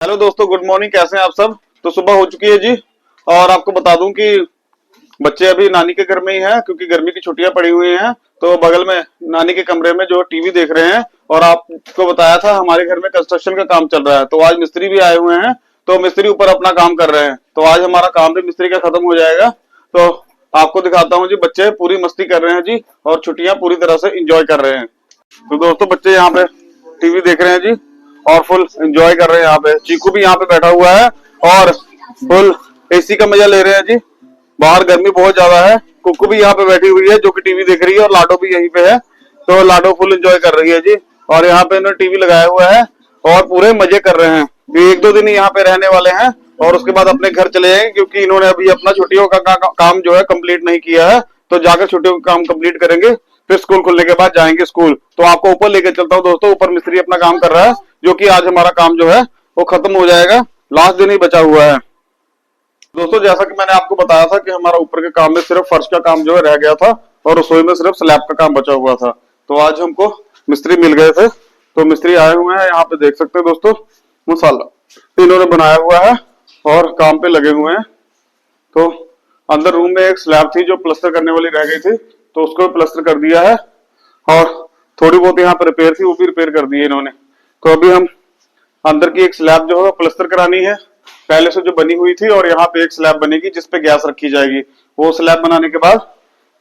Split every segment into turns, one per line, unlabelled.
Hello दोस्तों, good morning. कैसे हैं आप सब? तो सुबह हो चुकी है जी। और आपको बता दूं कि बच्चे अभी नानी के घर में ही हैं क्योंकि गर्मी की छुट्टियां पड़ी हुई हैं। तो बगल में नानी के कमरे में जो टीवी देख रहे हैं। और आपको बताया था हमारे घर में कंस्ट्रक्शन का काम चल रहा है, तो आज मिस्त्री भी आए हुए हैं। तो मिस्त्री ऊपर अपना काम कर रहे हैं, तो आज हमारा काम भी मिस्त्री का खत्म हो जाएगा। तो आपको दिखाता हूँ जी, बच्चे पूरी मस्ती कर रहे हैं जी और छुट्टियां पूरी तरह से इंजॉय कर रहे हैं। तो दोस्तों, बच्चे यहाँ पे टीवी देख रहे हैं जी और फुल एंजॉय कर रहे हैं। यहाँ पे चीकू भी यहाँ पे बैठा हुआ है और फुल एसी का मजा ले रहे हैं जी। बाहर गर्मी बहुत ज्यादा है। कुकू भी यहाँ पे बैठी हुई है जो कि टीवी देख रही है और लाडो भी यहीं पे है। तो लाडो फुल एंजॉय कर रही है जी। और यहाँ पे इन्होंने टीवी लगाया हुआ है और पूरे मजे कर रहे हैं। ये एक दो दिन यहाँ पे रहने वाले हैं और उसके बाद अपने घर चले जाएंगे क्योंकि इन्होंने अभी अपना छुट्टियों का काम जो है कंप्लीट नहीं किया है। तो जाकर छुट्टियों का काम कंप्लीट करेंगे, फिर स्कूल खुलने के बाद जाएंगे स्कूल। तो आपको ऊपर लेके चलता हूँ दोस्तों। ऊपर मिस्त्री अपना काम कर रहा है, जो कि आज हमारा काम जो है वो खत्म हो जाएगा। लास्ट दिन ही बचा हुआ है दोस्तों। जैसा कि मैंने आपको बताया था कि हमारा ऊपर के काम में सिर्फ फर्श का काम जो है रह गया था और रसोई में सिर्फ स्लैब का काम बचा हुआ था। तो आज हमको मिस्त्री मिल गए थे, तो मिस्त्री आए हुए हैं। यहाँ पे देख सकते हैं दोस्तों, मसाला इन्होंने बनाया हुआ है और काम पे लगे हुए हैं। तो अंदर रूम में एक स्लैब थी जो प्लास्टर करने वाली रह गई थी, तो उसको प्लास्टर कर दिया है। और थोड़ी बहुत यहाँ पे रिपेयर थी, वो भी रिपेयर कर दी है इन्होंने। तो अभी हम अंदर की एक स्लैब जो है प्लास्टर करानी है पहले से जो बनी हुई थी, और यहाँ पे एक स्लैब बनेगी जिसपे गैस रखी जाएगी। वो स्लैब बनाने के बाद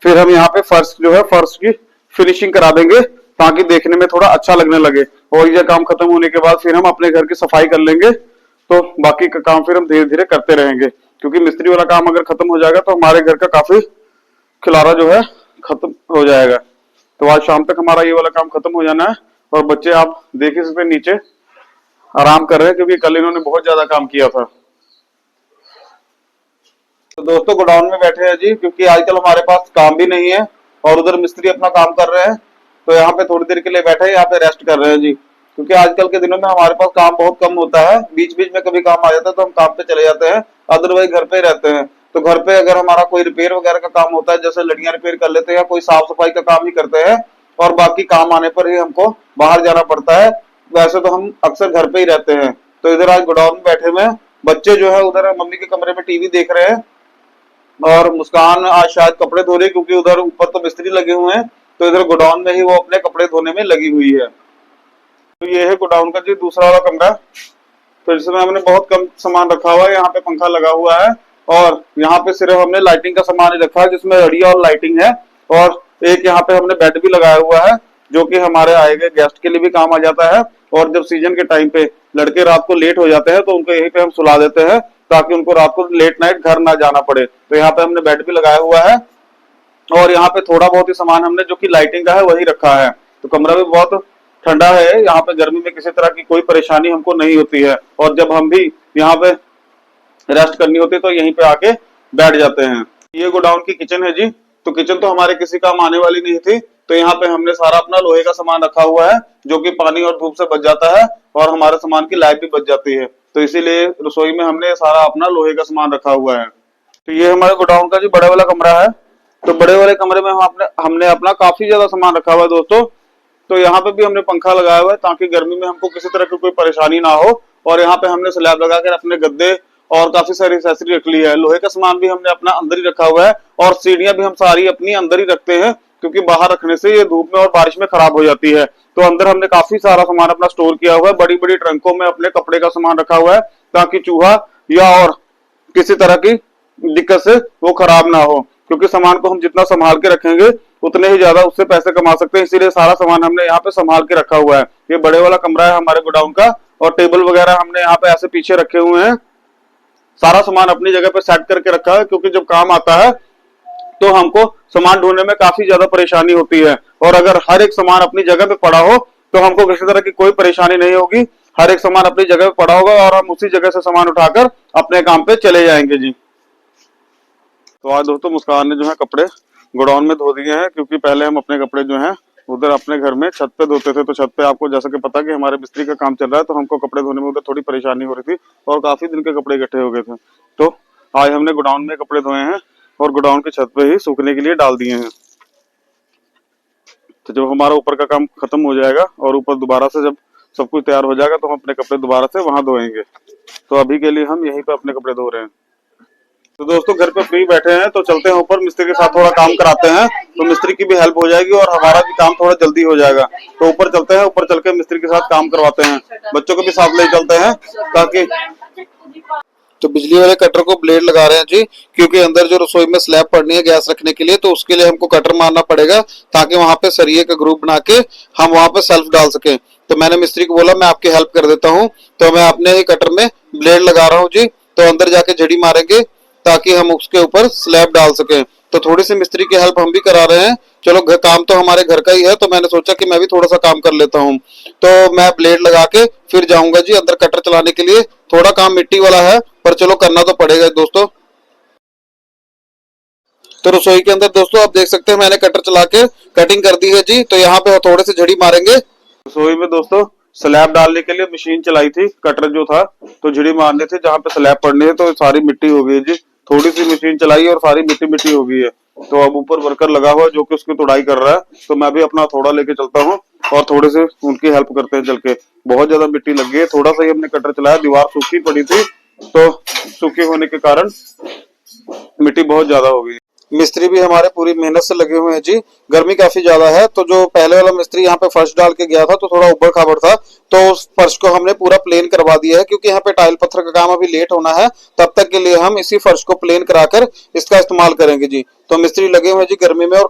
फिर हम यहाँ पे फर्श जो है फर्श की फिनिशिंग करा देंगे ताकि देखने में थोड़ा अच्छा लगने लगे। और ये काम खत्म होने के बाद फिर हम अपने घर की सफाई कर लेंगे। तो बाकी का काम फिर हम धीरे धीरे करते रहेंगे क्योंकि मिस्त्री वाला काम अगर खत्म हो जाएगा तो हमारे घर का काफी खिलारा जो है खत्म हो जाएगा। तो आज शाम तक हमारा ये वाला काम खत्म हो जाना है। और बच्चे आप देख ही सकते नीचे आराम कर रहे हैं क्योंकि कल इन्होंने बहुत ज्यादा काम किया था। तो दोस्तों, गोडाउन में बैठे हैं जी क्योंकि आजकल हमारे पास काम भी नहीं है और उधर मिस्त्री अपना काम कर रहे हैं। तो यहाँ पे थोड़ी देर के लिए बैठे हैं, यहाँ पे रेस्ट कर रहे हैं जी क्योंकि आजकल के दिनों में हमारे पास काम बहुत कम होता है। बीच बीच में कभी काम आ जाता है तो हम काम पे चले जाते हैं, अदरवाइज घर पे ही रहते हैं। तो घर पे अगर हमारा कोई रिपेयर वगैरह का काम होता है, जैसे लड़ियां रिपेयर कर लेते हैं या कोई साफ सफाई का काम ही करते हैं, और बाकी काम आने पर ही हमको बाहर जाना पड़ता है। वैसे तो हम अक्सर घर पे ही रहते हैं। तो इधर आज गोडाउन में बैठे हुए हैं बच्चे जो है, उधर मम्मी के कमरे में टीवी देख रहे हैं। और मुस्कान आज शायद कपड़े धो रही क्योंकि उधर ऊपर तो मिस्त्री लगे हुए हैं, तो इधर गोडाउन में ही वो अपने कपड़े धोने में लगी हुई है। तो ये है गोडाउन का जी दूसरा वाला कमरा। तो इसमें हमने बहुत कम सामान रखा हुआ है। यहाँ पे पंखा लगा हुआ है और यहाँ पे सिर्फ हमने लाइटिंग का सामान ही रखा है जिसमें घड़िया और लाइटिंग है। और एक यहाँ पे हमने बेड भी लगाया हुआ है जो कि हमारे आए गए गेस्ट के लिए भी काम आ जाता है। और जब सीजन के टाइम पे लड़के रात को लेट हो जाते हैं तो उनको यहीं पे हम सुला देते हैं ताकि उनको रात को लेट नाइट घर ना जाना पड़े। तो यहाँ पे हमने बेड भी लगाया हुआ है और यहाँ पे थोड़ा बहुत ही सामान हमने जो कि लाइटिंग का है वही रखा है। तो कमरा भी बहुत ठंडा है। यहाँ पे गर्मी में किसी तरह की कोई परेशानी हमको नहीं होती है। और जब हम भी यहाँ पे रेस्ट करनी होती है तो यहीं पे आके बैठ जाते हैं। ये गोडाउन की किचन है जी। तो किचन तो हमारे किसी काम आने वाली नहीं थी, तो यहाँ पे हमने सारा अपना लोहे का सामान रखा हुआ है जो कि पानी और धूप से बच जाता है और हमारे सामान की लाइफ भी बच जाती है। तो इसीलिए रसोई में हमने सारा अपना लोहे का सामान रखा हुआ है। तो ये हमारे गोडाउन का जी बड़े वाला कमरा है। तो बड़े वाले कमरे में हमने अपना काफी ज्यादा सामान रखा हुआ है दोस्तों। तो यहाँ पे भी हमने पंखा लगाया हुआ है ताकि गर्मी में हमको किसी तरह की कोई परेशानी ना हो। और यहाँ पे हमने स्लैब लगाकर अपने गद्दे और काफी सारी एक्सेसरी रख ली है। लोहे का सामान भी हमने अपना अंदर ही रखा हुआ है और सीढ़ियां भी हम सारी अपनी अंदर ही रखते हैं क्योंकि बाहर रखने से ये धूप में और बारिश में खराब हो जाती है। तो अंदर हमने काफी सारा सामान अपना स्टोर किया हुआ है। बड़ी बड़ी ट्रंकों में अपने कपड़े का सामान रखा हुआ है ताकि चूहा या और किसी तरह की दिक्कत से वो खराब ना हो, क्योंकि सामान को हम जितना संभाल के रखेंगे उतने ही ज्यादा उससे पैसे कमा सकते हैं। इसीलिए सारा सामान हमने यहाँ पे संभाल के रखा हुआ है। ये बड़े वाला कमरा है हमारे गोडाउन का और टेबल वगैरह हमने यहाँ पे ऐसे पीछे रखे हुए हैं। सारा सामान अपनी जगह पे सेट करके रखा है क्योंकि जब काम आता है तो हमको सामान ढूंढने में काफी ज्यादा परेशानी होती है। और अगर हर एक सामान अपनी जगह पे पड़ा हो तो हमको किसी तरह की कोई परेशानी नहीं होगी। हर एक सामान अपनी जगह पे पड़ा होगा और हम उसी जगह से सामान उठाकर अपने काम पे चले जाएंगे जी। तो आज दोस्तों मुस्कान ने जो है कपड़े गोडाउन में धो दिए हैं क्योंकि पहले हम अपने कपड़े जो हैं उधर अपने घर में छत पे धोते थे। तो छत पे आपको जैसा कि पता कि हमारे मिस्त्री का काम चल रहा है, तो हमको कपड़े धोने में उधर थोड़ी परेशानी हो रही थी और काफी दिन के कपड़े इकट्ठे हो गए थे। तो आज हमने गोडाउन में कपड़े धोए हैं और गोडाउन की छत पे ही सूखने के लिए डाल दिए हैं। तो जब हमारा ऊपर का काम खत्म हो जाएगा और ऊपर दोबारा से जब सब कुछ तैयार हो जाएगा तो हम अपने कपड़े दोबारा से वहां धोएंगे। तो अभी के लिए हम यहीं पे अपने कपड़े धो रहे हैं। तो दोस्तों घर पे फ्री बैठे हैं तो चलते हैं ऊपर, मिस्त्री के साथ थोड़ा काम कराते हैं तो मिस्त्री की भी हेल्प हो जाएगी और हमारा भी काम थोड़ा जल्दी हो जाएगा। तो ऊपर चलते हैं, ऊपर चल के मिस्त्री के साथ काम करवाते हैं, बच्चों को भी साथ ले चलते हैं ताकि। तो बिजली वाले कटर को ब्लेड लगा रहे हैं जी, क्योंकि अंदर जो रसोई में स्लैब पड़नी है गैस रखने के लिए, तो उसके लिए हमको कटर मारना पड़ेगा ताकि वहां पे सरिये का ग्रुप बना के हम वहां पे सेल्फ डाल सके। तो मैंने मिस्त्री को बोला मैं आपकी हेल्प कर देता हूँ, तो मैं अपने ही कटर में ब्लेड लगा रहा हूँ जी। तो अंदर जाके जड़ी मारेंगे ताकि हम उसके ऊपर स्लैब डाल सकें। तो थोड़ी सी मिस्त्री की हेल्प हम भी करा रहे हैं। चलो काम तो हमारे घर का ही है, तो मैंने सोचा कि मैं भी थोड़ा सा काम कर लेता हूँ। तो मैं ब्लेड लगा के फिर जाऊंगा जी अंदर कटर चलाने के लिए। थोड़ा काम मिट्टी वाला है पर चलो करना तो पड़ेगा दोस्तों। तो रसोई के अंदर दोस्तों आप देख सकते हैं मैंने कटर चला के कटिंग कर दी है जी। तो यहाँ पे थोड़े से झड़ी मारेंगे। रसोई में दोस्तों स्लैब डालने के लिए मशीन चलाई थी, कटर जो था तो झड़ी मारने थे जहाँ पे स्लैब पड़ने थे, तो सारी मिट्टी हो गई जी। थोड़ी सी मशीन चलाई और सारी मिट्टी मिट्टी हो गई है। तो अब ऊपर वर्कर लगा हुआ है जो कि उसकी तोड़ाई कर रहा है, तो मैं भी अपना थोड़ा लेके चलता हूँ और थोड़े से उनकी हेल्प करते हैं चल के। बहुत ज्यादा मिट्टी लग गई है, थोड़ा सा ही हमने कटर चलाया, दीवार सूखी पड़ी थी तो सूखी होने के कारण मिट्टी बहुत ज्यादा हो गई। मिस्त्री भी हमारे पूरी मेहनत से लगे हुए हैं जी। गर्मी काफी ज्यादा है, तो जो पहले वाला मिस्त्री यहाँ पे फर्श डाल के गया था तो थोड़ा उबड़ खाबड़ था, तो उस फर्श को हमने पूरा प्लेन करवा दिया है, क्योंकि यहाँ पे टाइल पत्थर का काम अभी लेट होना है। तब तक के लिए हम इसी फर्श को प्लेन कराकर इसका इस्तेमाल करेंगे जी। तो मिस्त्री लगे हुए हैं जी गर्मी में। और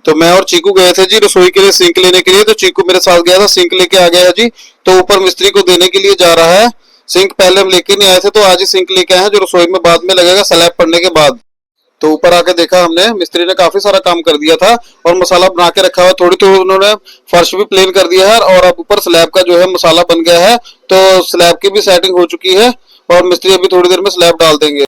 तो मैं और चीकू गए थे जी रसोई के लिए सिंक लेने के लिए, तो चीकू मेरे साथ गया था, सिंक लेके आ गया है जी। तो ऊपर मिस्त्री को देने के लिए जा रहा है। सिंक पहले हम लेके नहीं आए थे, तो आज ही सिंक लेके आए हैं जो रसोई में बाद में लगेगा स्लैब पड़ने के बाद। तो ऊपर आके देखा हमने मिस्त्री ने काफी सारा काम कर दिया था और मसाला बना के रखा हुआ। थोड़ी थोड़ी उन्होंने फर्श भी प्लेन कर दिया है और अब ऊपर स्लैब का जो है मसाला बन गया है। तो स्लैब की भी सेटिंग हो चुकी है और मिस्त्री अभी थोड़ी देर में स्लैब डाल देंगे।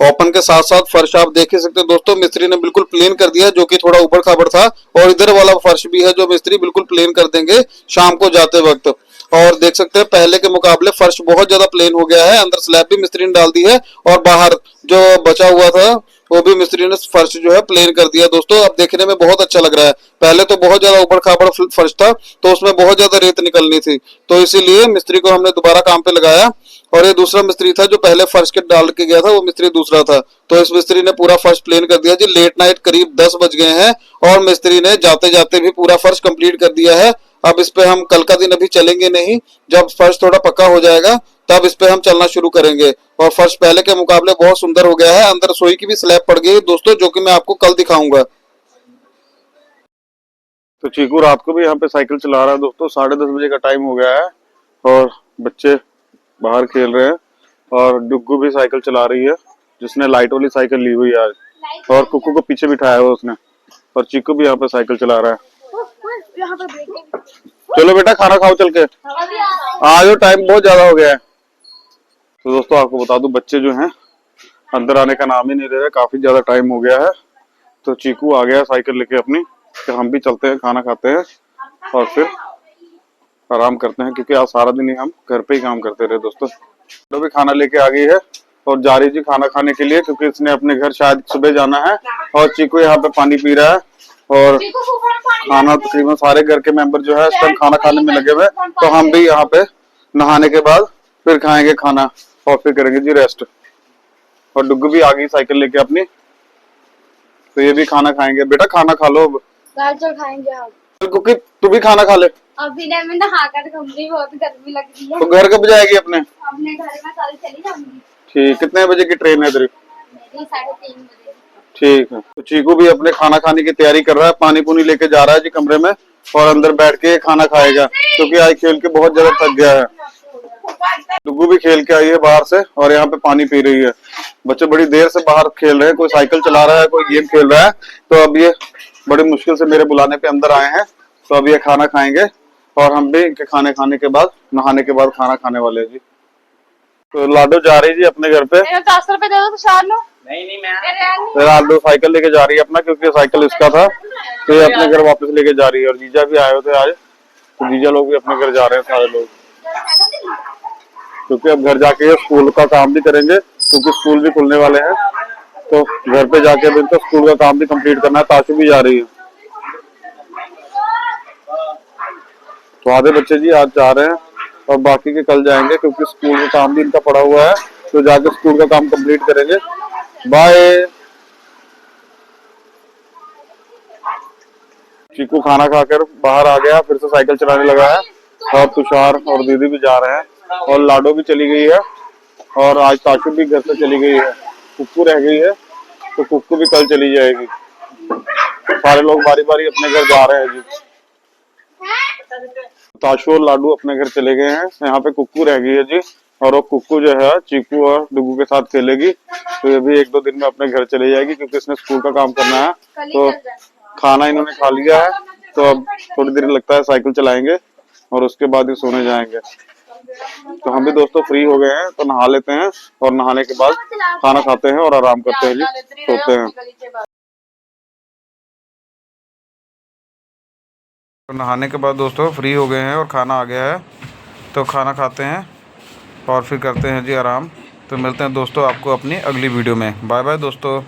ओपन के साथ साथ फर्श आप देख ही सकते हैं दोस्तों, मिस्त्री ने बिल्कुल प्लेन कर दिया जो कि थोड़ा ऊबड़ खाबड़ था। और इधर वाला फर्श भी है जो मिस्त्री बिल्कुल प्लेन कर देंगे शाम को जाते वक्त। और देख सकते हैं पहले के मुकाबले फर्श बहुत ज्यादा प्लेन हो गया है। अंदर स्लैब भी मिस्त्री ने डाल दी है और बाहर जो बचा हुआ था वो भी मिस्त्री ने फर्श जो है प्लेन कर दिया दोस्तों। अब देखने में बहुत अच्छा लग रहा है। पहले तो बहुत ज्यादा ऊबड़ खाबड़ फर्श था तो उसमें बहुत ज्यादा रेत निकलनी थी, तो इसीलिए मिस्त्री को हमने दोबारा काम पे लगाया। और ये दूसरा मिस्त्री था जो पहले फर्श के डाल के गया था, वो मिस्त्री दूसरा था। तो इस मिस्त्री ने पूरा फर्श प्लेन कर दिया जी। लेट नाइट करीब 10 बज गए हैं और मिस्त्री ने जाते जाते भी पूरा फर्श कंप्लीट कर दिया है। अब इस पे हम कल का दिन अभी चलेंगे नहीं, जब फर्श थोड़ा पक्का हो जाएगा तब इस पे हम चलना शुरू करेंगे। और फर्श पहले के मुकाबले बहुत सुंदर हो गया है। अंदर रसोई की भी स्लैब पड़ गई है दोस्तों, जो कि मैं आपको कल दिखाऊंगा। तो चीकू रात को भी यहाँ पे साइकिल चला रहा है दोस्तों। 10:30 बजे का टाइम हो गया है और बच्चे बाहर खेल रहे हैं और डुग्गू भी साइकिल चला रही है, जिसने लाइट वाली साइकिल ली हुई है आज, और कुक्कू को पीछे बिठाया हुआ उसने। और चीकू भी यहाँ पे साइकिल चला रहा है। चलो बेटा खाना खाओ चल के, आज टाइम बहुत ज्यादा हो गया है। तो दोस्तों आपको बता दूं बच्चे जो हैं अंदर आने का नाम ही नहीं ले रहे, काफी ज्यादा टाइम हो गया है। तो चीकू आ गया साइकिल लेके अपनी, तो हम भी चलते हैं, खाना खाते हैं और फिर आराम करते हैं, क्योंकि आज सारा दिन ही हम घर पे ही काम करते रहे दोस्तों। तो भी खाना लेके आ गई है और जा रही जी खाना खाने के लिए, क्योंकि इसने अपने घर शायद सुबह जाना है। और चीकू यहाँ पे पानी पी रहा है और खाना तकरीबन सारे घर के मेंबर जो है इस टाइम खाना खाने में लगे हुए। तो हम भी यहाँ पे नहाने के बाद फिर खाएंगे खाना और फिर करेंगे जी रेस्ट। और डुग्गू भी आ गई साइकिल लेके अपनी, तो ये भी खाना खाएंगे। बेटा खाना खा लो, अब
दाल चावल खाएंगे आप।
क्योंकि तू भी खाना खा ले।
अभी नहीं, मैं नहाकर घूमने बहुत गर्मी लग रही है।
तो घर कब जाएगी अपने
घर में कल चली जाऊंगी।
ठीक, कितने बजे की ट्रेन है तेरी?
मेरी 3:30 बजे।
ठीक है। तो चीकू भी अपने खाना खाने की तैयारी कर रहा है, पानी पुनी लेके जा रहा है जी कमरे में और अंदर बैठ के खाना खाएगा, क्योंकि आज खेल के बहुत ज्यादा थक गया है। डुग्गू भी खेल के आई है बाहर से और यहाँ पे पानी पी रही है। बच्चे बड़ी देर से बाहर खेल रहे हैं, कोई साइकिल चला रहा है, कोई गेम खेल रहा है। तो अब ये बड़ी मुश्किल से मेरे बुलाने पे अंदर आए हैं। तो अब ये खाना खाएंगे और हम भी इनके खाने खाने के बाद नहाने के बाद खाना खाने वाले हैं जी। तो लाडो जा रही जी अपने घर पे।
10 रुपए दे दो तो शाल लो।
नहीं मैं
लाडो साइकिल लेके जा रही है अपना, क्योंकि साइकिल इसका था, तो ये अपने घर वापस लेके जा रही है। और जीजा भी आए हुए थे आज, तो जीजा लोग भी अपने घर जा रहे हैं सारे लोग, क्योंकि अब घर जाके स्कूल का काम भी करेंगे, क्योंकि स्कूल भी खुलने वाले हैं। तो घर पे जाके अभी तो स्कूल का काम भी कंप्लीट करना है। ताशु भी जा रही है। तो आधे बच्चे जी आज जा रहे हैं और बाकी के कल जाएंगे, क्योंकि स्कूल का काम भी इनका पड़ा हुआ है, तो जाके स्कूल का काम कंप्लीट करेंगे। बाय। चीकू खाना खाकर बाहर आ गया, फिर से साइकिल चलाने लगा है, और तुषार और दीदी भी जा रहे हैं, और लाडो भी चली गई है, और आज ताशु भी घर से चली गई है। कुक्कू रह गई है, तो कुक्कू भी कल चली जाएगी। सारे लोग बारी बारी अपने घर जा रहे हैं जी। ताशु और लाडू अपने घर चले गए हैं, यहाँ पे कुक्कू रह गई है जी, और वो कुक्कू जो है चीकू और डुगू के साथ खेलेगी। तो ये भी 1-2 दिन में अपने घर चले जाएगी, क्योंकि इसने स्कूल का काम करना है। तो खाना इन्होंने खा लिया है, तो अब थोड़ी देर लगता है साइकिल चलाएंगे, और उसके बाद ही सोने जाएंगे। तो हम भी दोस्तों फ्री हो गए हैं, तो नहा लेते हैं, और नहाने के बाद खाना खाते हैं और आराम करते हैं जी, सोते हैं। तो नहाने के बाद दोस्तों फ्री हो गए हैं और खाना आ गया है, तो खाना खाते हैं और फिर करते हैं जी आराम। तो मिलते हैं दोस्तों आपको अपनी अगली वीडियो में। बाय बाय दोस्तों।